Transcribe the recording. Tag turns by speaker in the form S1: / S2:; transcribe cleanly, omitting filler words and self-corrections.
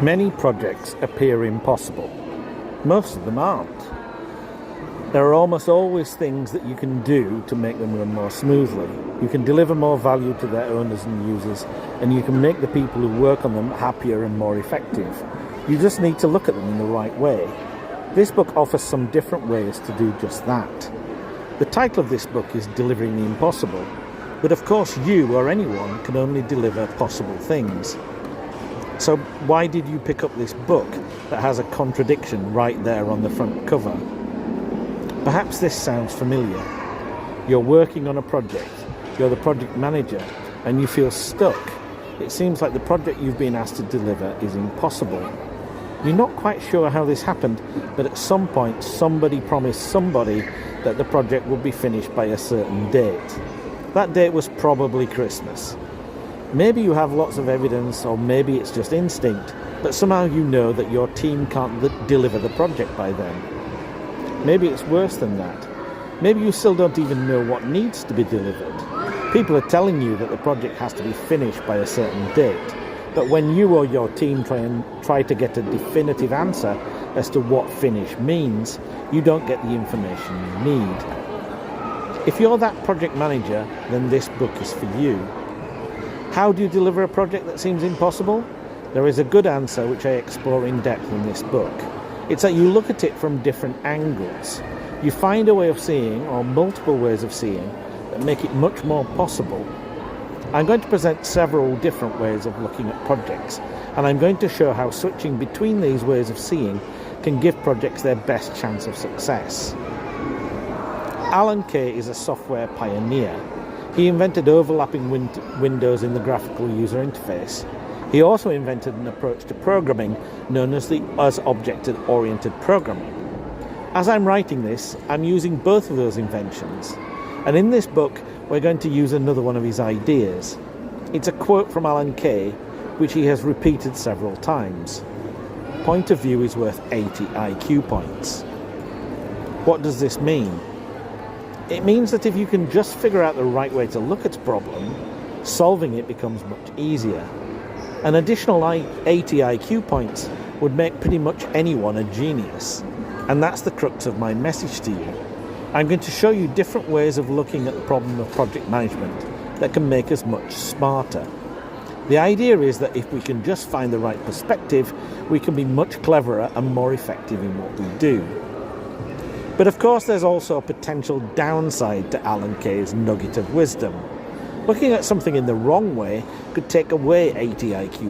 S1: Many projects appear impossible. Most of them aren't. There are almost always things that you can do to make them run more smoothly. You can deliver more value to their owners and users, and you can make the people who work on them happier and more effective. You just need to look at them in the right way. This book offers some different ways to do just that. The title of this book is Delivering the Impossible, but of course you or anyone can only deliver possible things. So why did you pick up this book that has a contradiction right there on the front cover? Perhaps this sounds familiar. You're working on a project, you're the project manager, and you feel stuck. It seems like the project you've been asked to deliver is impossible. You're not quite sure how this happened, but at some point somebody promised somebody that the project would be finished by a certain date. That date was probably Christmas. Maybe you have lots of evidence, or maybe it's just instinct, but somehow you know that your team can't deliver the project by then. Maybe it's worse than that. Maybe you still don't even know what needs to be delivered. People are telling you that the project has to be finished by a certain date, but when you or your team try to get a definitive answer as to what finish means, you don't get the information you need. If you're that project manager, then this book is for you. How do you deliver a project that seems impossible? There is a good answer which I explore in depth in this book. It's that you look at it from different angles. You find a way of seeing, or multiple ways of seeing, that make it much more possible. I'm going to present several different ways of looking at projects, and I'm going to show how switching between these ways of seeing can give projects their best chance of success. Alan Kay is a software pioneer. He invented overlapping windows in the graphical user interface. He also invented an approach to programming known as object-oriented programming. As I'm writing this, I'm using both of those inventions. And in this book, we're going to use another one of his ideas. It's a quote from Alan Kay, which he has repeated several times. Point of view is worth 80 IQ points. What does this mean? It means that if you can just figure out the right way to look at a problem, solving it becomes much easier. An additional 80 IQ points would make pretty much anyone a genius. And that's the crux of my message to you. I'm going to show you different ways of looking at the problem of project management that can make us much smarter. The idea is that if we can just find the right perspective, we can be much cleverer and more effective in what we do. But of course there's also a potential downside to Alan Kay's nugget of wisdom. Looking at something in the wrong way could take away 80 IQ